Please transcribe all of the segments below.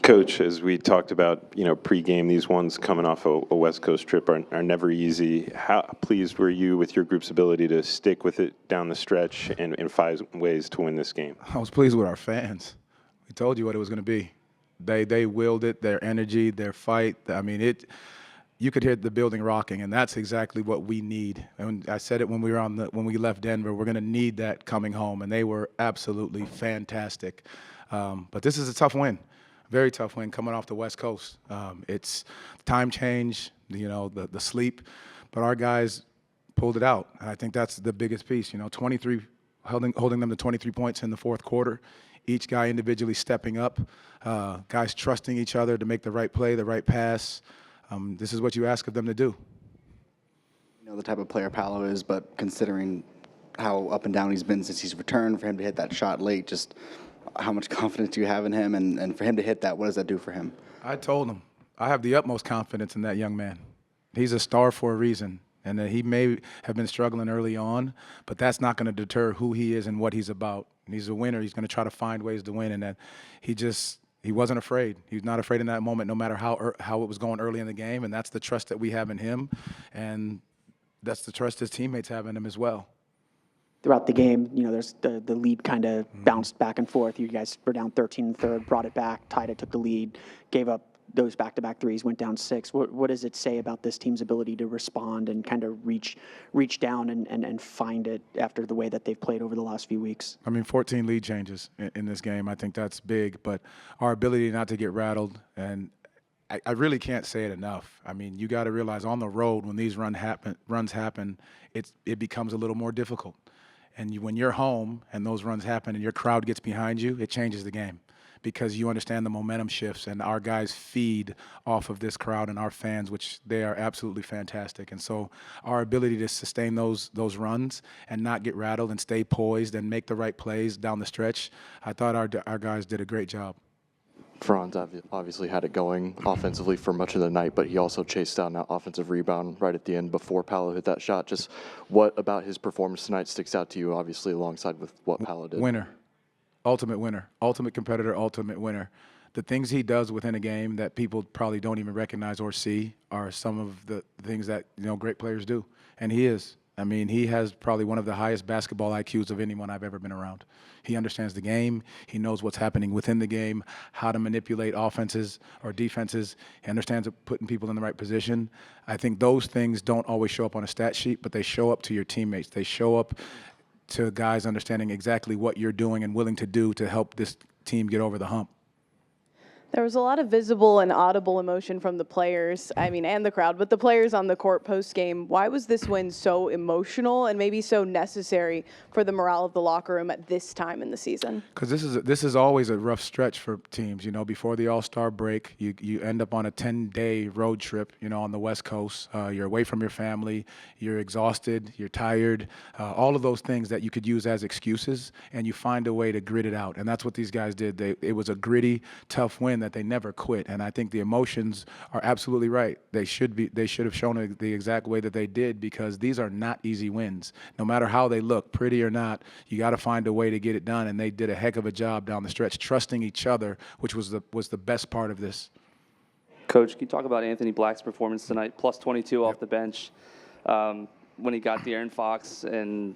Coach, as we talked about, pre-game, these ones coming off a West Coast trip are never easy. How pleased were you with your group's ability to stick with it down the stretch and find ways to win this game? I was pleased with our fans. We told you what it was going to be. They willed it, their energy, their fight. I mean, you could hear the building rocking, and that's exactly what we need. And I said it when we left Denver. We're going to need that coming home, and they were absolutely fantastic. But this is a tough win, very tough win coming off the West Coast. It's time change, the sleep, but our guys pulled it out, and I think that's the biggest piece. 23 holding them to 23 points in the fourth quarter. Each guy individually stepping up, guys trusting each other to make the right play, the right pass. This is what you ask of them to do. You know the type of player Paolo is, but considering how up and down he's been since he's returned, for him to hit that shot late, just how much confidence do you have in him? And for him to hit that, what does that do for him? I told him, I have the utmost confidence in that young man. He's a star for a reason. And that he may have been struggling early on, but that's not going to deter who he is and what he's about. And he's a winner. He's going to try to find ways to win. And that he wasn't afraid. He was not afraid in that moment, no matter how it was going early in the game. And that's the trust that we have in him. And that's the trust his teammates have in him as well. Throughout the game, there's the lead kind of bounced back and forth. You guys were down 13 in the third, brought it back, tied it, took the lead, gave up those back-to-back threes, went down 6. What does it say about this team's ability to respond and kind of reach down and find it after the way that they've played over the last few weeks? 14 lead changes in this game. I think that's big, but our ability not to get rattled, and I really can't say it enough. You got to realize on the road when these runs happen, it becomes a little more difficult. And when you're home and those runs happen and your crowd gets behind you, it changes the game. Because you understand the momentum shifts, and our guys feed off of this crowd and our fans, which they are absolutely fantastic. And so our ability to sustain those runs and not get rattled and stay poised and make the right plays down the stretch, I thought our guys did a great job. Franz obviously had it going offensively for much of the night, but he also chased down that offensive rebound right at the end before Paolo hit that shot. Just what about his performance tonight sticks out to you, obviously, alongside with what Paolo did? Winner. Ultimate winner, ultimate competitor, ultimate winner. The things he does within a game that people probably don't even recognize or see are some of the things that great players do, and he is. He has probably one of the highest basketball IQs of anyone I've ever been around. He understands the game. He knows what's happening within the game, how to manipulate offenses or defenses. He understands putting people in the right position. I think those things don't always show up on a stat sheet, but they show up to your teammates. They show up to guys understanding exactly what you're doing and willing to do to help this team get over the hump. There was a lot of visible and audible emotion from the players, and the crowd, but the players on the court post-game. Why was this win so emotional and maybe so necessary for the morale of the locker room at this time in the season? Because this is always a rough stretch for teams. Before the All-Star break, you end up on a 10-day road trip, on the West Coast. You're away from your family. You're exhausted. You're tired. All of those things that you could use as excuses, and you find a way to grit it out. And that's what these guys did. It was a gritty, tough win that they never quit, and I think the emotions are absolutely right. They should have shown it the exact way that they did, because these are not easy wins. No matter how they look, pretty or not, you got to find a way to get it done, and they did a heck of a job down the stretch, trusting each other, which was the best part of this. Coach, can you talk about Anthony Black's performance tonight? Plus 22 off the bench. When he got the Aaron Fox and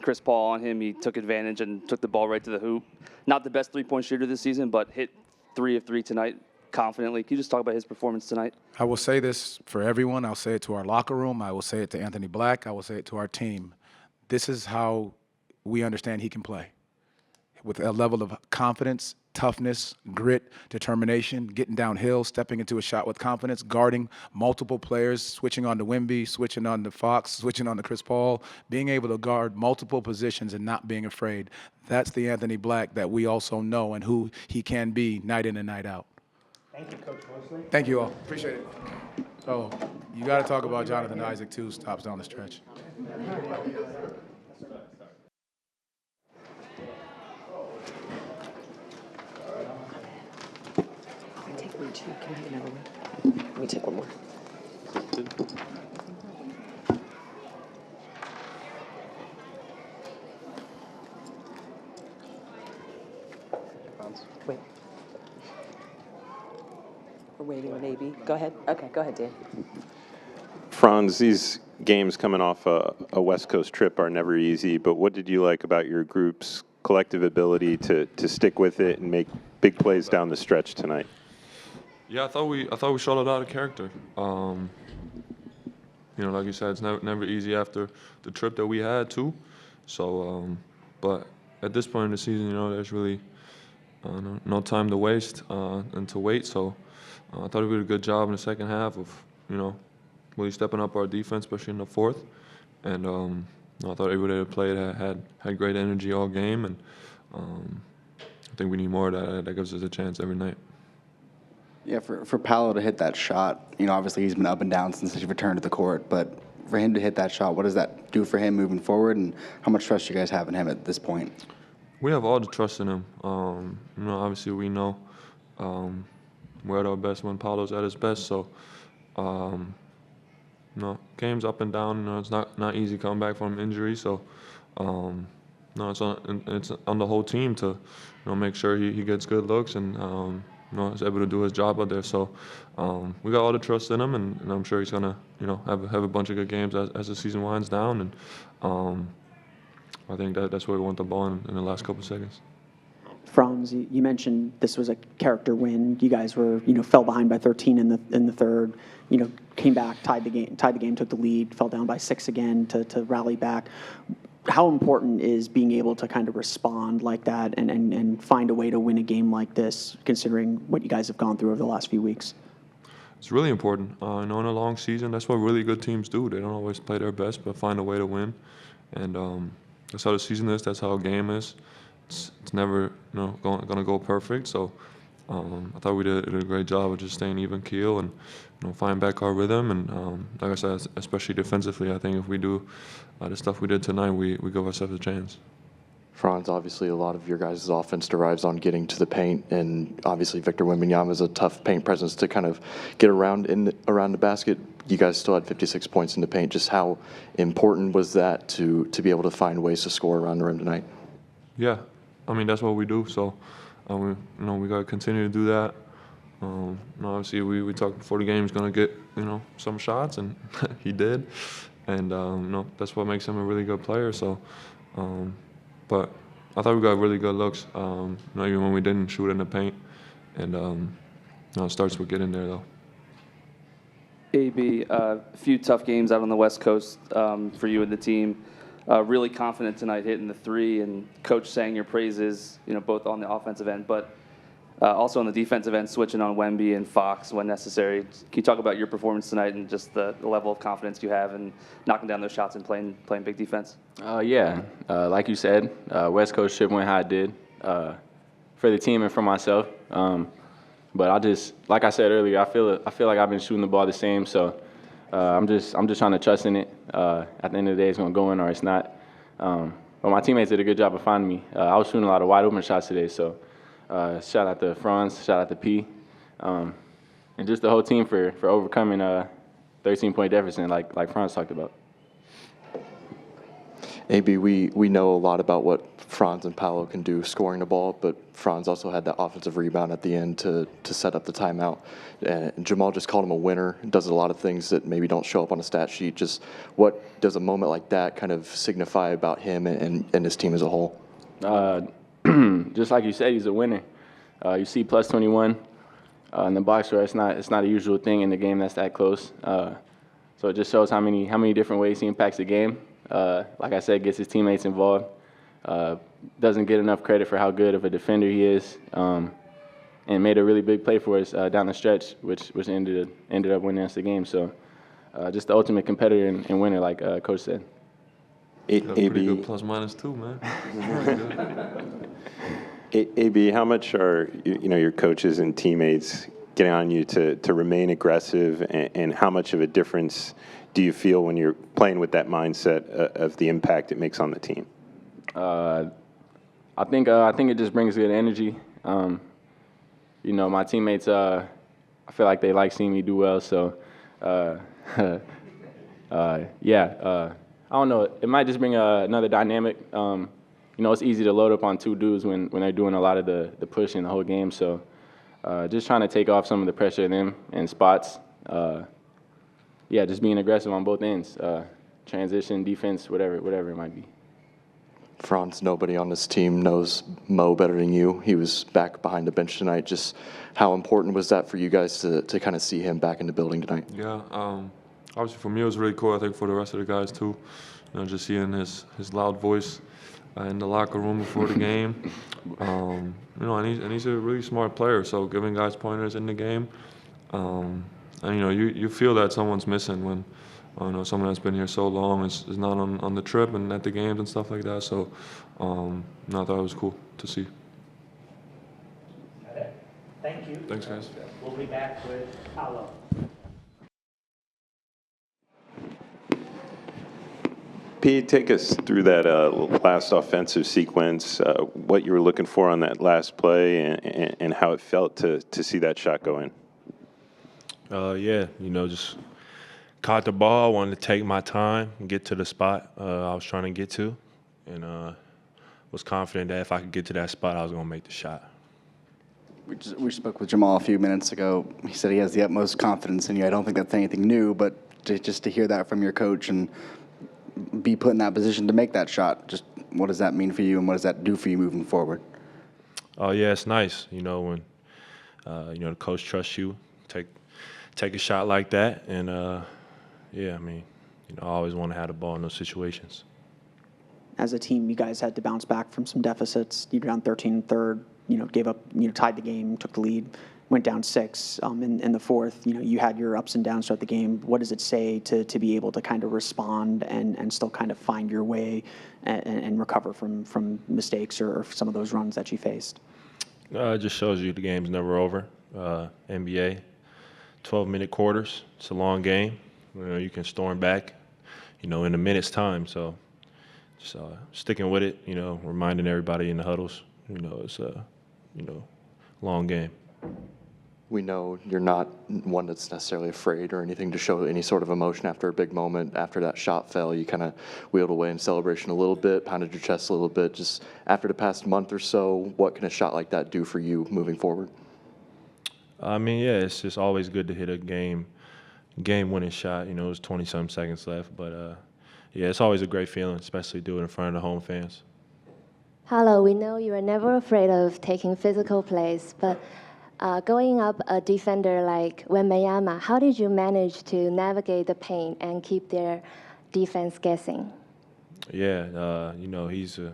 Chris Paul on him, he took advantage and took the ball right to the hoop. Not the best three-point shooter this season, but hit 3 of 3 tonight confidently. Can you just talk about his performance tonight? I will say this for everyone. I'll say it to our locker room. I will say it to Anthony Black. I will say it to our team. This is how we understand he can play. With a level of confidence, toughness, grit, determination, getting downhill, stepping into a shot with confidence, guarding multiple players, switching on to Wemby, switching on to Fox, switching on to Chris Paul, being able to guard multiple positions and not being afraid. That's the Anthony Black that we also know and who he can be night in and night out. Thank you, Coach Mosley. Thank you all. Appreciate it. Oh, you got to talk about Jonathan Isaac, too, stops down the stretch. Take one, too. Can I have another one? Let me take one more. Wait. We're waiting on AB. Go ahead. Okay, go ahead, Dan. Franz, these games coming off a West Coast trip are never easy, but what did you like about your group's collective ability to stick with it and make big plays down the stretch tonight? Yeah, I thought we showed a lot of character. Like you said, it's never easy after the trip that we had too. So, but at this point in the season, there's really no time to waste and to wait. So, I thought we did a good job in the second half of really stepping up our defense, especially in the fourth. And I thought everybody that played had great energy all game, and I think we need more of that. That gives us a chance every night. Yeah, for Paolo to hit that shot, obviously he's been up and down since he returned to the court, but for him to hit that shot, what does that do for him moving forward, and how much trust do you guys have in him at this point? We have all the trust in him. Obviously we know we're at our best when Paolo's at his best, so game's up and down. It's not easy coming back from injury, so it's on the whole team to make sure he gets good looks and is able to do his job out there. So we got all the trust in him, and I'm sure he's gonna have a bunch of good games as the season winds down. And I think that's where we want the ball in the last couple of seconds. Franz, you mentioned this was a character win. You guys were, fell behind by 13 in the third. Came back, tied the game, took the lead, fell down by 6 again to rally back. How important is being able to kind of respond like that and find a way to win a game like this, considering what you guys have gone through over the last few weeks? It's really important. In a long season, that's what really good teams do. They don't always play their best, but find a way to win. And that's how the season is. That's how a game is. It's never going to go perfect. So I thought we did a great job of just staying even keel and find back our rhythm. And like I said, especially defensively, I think if we do the stuff we did tonight, we give ourselves a chance. Franz, obviously a lot of your guys' offense derives on getting to the paint, and obviously Victor Wembanyama is a tough paint presence to kind of get around the basket. You guys still had 56 points in the paint. Just how important was that to be able to find ways to score around the rim tonight? Yeah, that's what we do. So we got to continue to do that. Obviously we talked before the game he's going to get some shots, and he did. And that's what makes him a really good player. So. But I thought we got really good looks, even when we didn't shoot in the paint. And it starts with getting there, though. AB, a few tough games out on the West Coast for you and the team. Really confident tonight hitting the three, and Coach sang your praises, both on the offensive end, but also on the defensive end, switching on Wemby and Fox when necessary. Can you talk about your performance tonight and just the level of confidence you have in knocking down those shots and playing big defense? Like you said, West Coast trip went how it did for the team and for myself. But like I said earlier, I feel like I've been shooting the ball the same. So I'm just trying to trust in it. At the end of the day, it's gonna go in or it's not. But my teammates did a good job of finding me. I was shooting a lot of wide open shots today. So shout out to Franz, shout out to P, and just the whole team for overcoming a 13-point deficit like Franz talked about. AB, we know a lot about what Franz and Paolo can do scoring the ball, but Franz also had that offensive rebound at the end to set up the timeout. And Jamal just called him a winner, does a lot of things that maybe don't show up on a stat sheet. Just what does a moment like that kind of signify about him and his team as a whole? Just like you said, he's a winner. You see plus 21 in the box score. It's not a usual thing in the game that's that close. So it just shows how many different ways he impacts the game. Like I said, gets his teammates involved. Doesn't get enough credit for how good of a defender he is, and made a really big play for us down the stretch, which ended up winning us the game. So just the ultimate competitor and winner, like Coach said. Pretty good plus minus 2, man. AB, how much are your coaches and teammates getting on you to remain aggressive, and how much of a difference do you feel when you're playing with that mindset of the impact it makes on the team? I think it just brings good energy. My teammates, I feel like they like seeing me do well. So, I don't know. It might just bring another dynamic. It's easy to load up on two dudes when they're doing a lot of the pushing the whole game. So, just trying to take off some of the pressure of them in spots. Yeah, just being aggressive on both ends. Transition, defense, whatever it might be. Franz, nobody on this team knows Mo better than you. He was back behind the bench tonight. Just how important was that for you guys to kind of see him back in the building tonight? Yeah, obviously for me it was really cool. I think for the rest of the guys too. You know, just hearing his loud voice in the locker room before the game. You know, and he's a really smart player. So giving guys pointers in the game, and you know, you feel that someone's missing when. I know someone that's been here so long is not on the trip and at the games and stuff like that. So I thought it was cool to see. Thank you. Thanks, guys. We'll be back with Paolo. Pete, take us through that last offensive sequence, what you were looking for on that last play, and how it felt to see that shot go in. Yeah, you know, just caught the ball, wanted to take my time and get to the spot I was trying to get to, and was confident that if I could get to that spot, I was going to make the shot. We spoke with Jamal a few minutes ago. He said he has the utmost confidence in you. I don't think that's anything new, but just to hear that from your coach and be put in that position to make that shot, just what does that mean for you and what does that do for you moving forward? Oh, yeah, it's nice, you know, when, you know, the coach trusts you, take a shot like that, and yeah, I mean, you know, I always want to have the ball in those situations. As a team, you guys had to bounce back from some deficits. You were down 13 third, you know, gave up, you know, tied the game, took the lead, went down 6 in the fourth. You know, you had your ups and downs throughout the game. What does it say to be able to kind of respond and still kind of find your way and recover from mistakes or some of those runs that you faced? It just shows you the game's never over. NBA, 12-minute quarters. It's a long game. You know, you can storm back, you know, in a minute's time. So just sticking with it, you know, reminding everybody in the huddles, you know, it's a, you know, long game. We know you're not one that's necessarily afraid or anything to show any sort of emotion after a big moment. After that shot fell, you kind of wheeled away in celebration a little bit, pounded your chest a little bit. Just after the past month or so, what can a shot like that do for you moving forward? I mean, yeah, it's just always good to hit a game-winning shot. You know, it was 20-some seconds left. But, yeah, it's always a great feeling, especially do it in front of the home fans. Paolo, we know you are never afraid of taking physical plays, but going up a defender like Wembanyama, how did you manage to navigate the paint and keep their defense guessing? Yeah, you know, he's a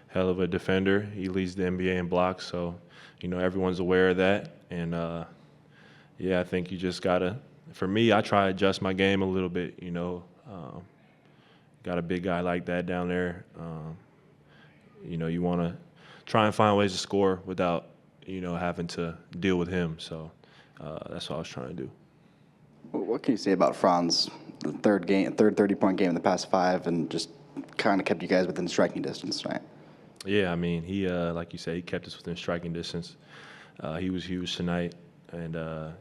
hell of a defender. He leads the NBA in blocks, so, you know, everyone's aware of that. And, yeah, I think you just got to, for me, I try to adjust my game a little bit, you know. Got a big guy like that down there. You know, you want to try and find ways to score without, you know, having to deal with him. So that's what I was trying to do. What can you say about Franz? The third 30-point game in the past 5 and just kind of kept you guys within striking distance, right? Yeah, I mean, he, like you said, he kept us within striking distance. He was huge tonight. And,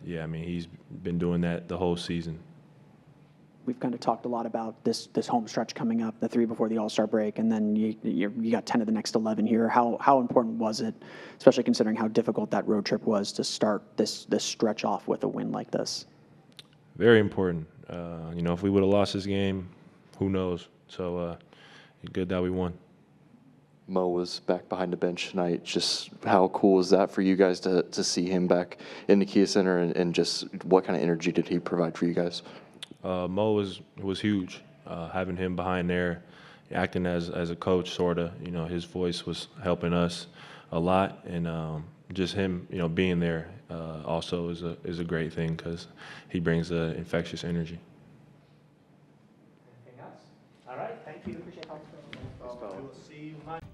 yeah, I mean, he's been doing that the whole season. We've kind of talked a lot about this home stretch coming up, the 3 before the All-Star break, and then you got 10 of the next 11 here. How important was it, especially considering how difficult that road trip was, to start this stretch off with a win like this? Very important. You know, if we would have lost this game, who knows? So good that we won. Mo was back behind the bench tonight. Just how cool is that for you guys to see him back in the Kia Center, and just what kind of energy did he provide for you guys? Mo was huge. Having him behind there, acting as a coach, sort of. You know, his voice was helping us a lot, and just him, you know, being there also is a great thing because he brings the infectious energy. Anything else? All right. Thank you. Appreciate it. We will see you Monday.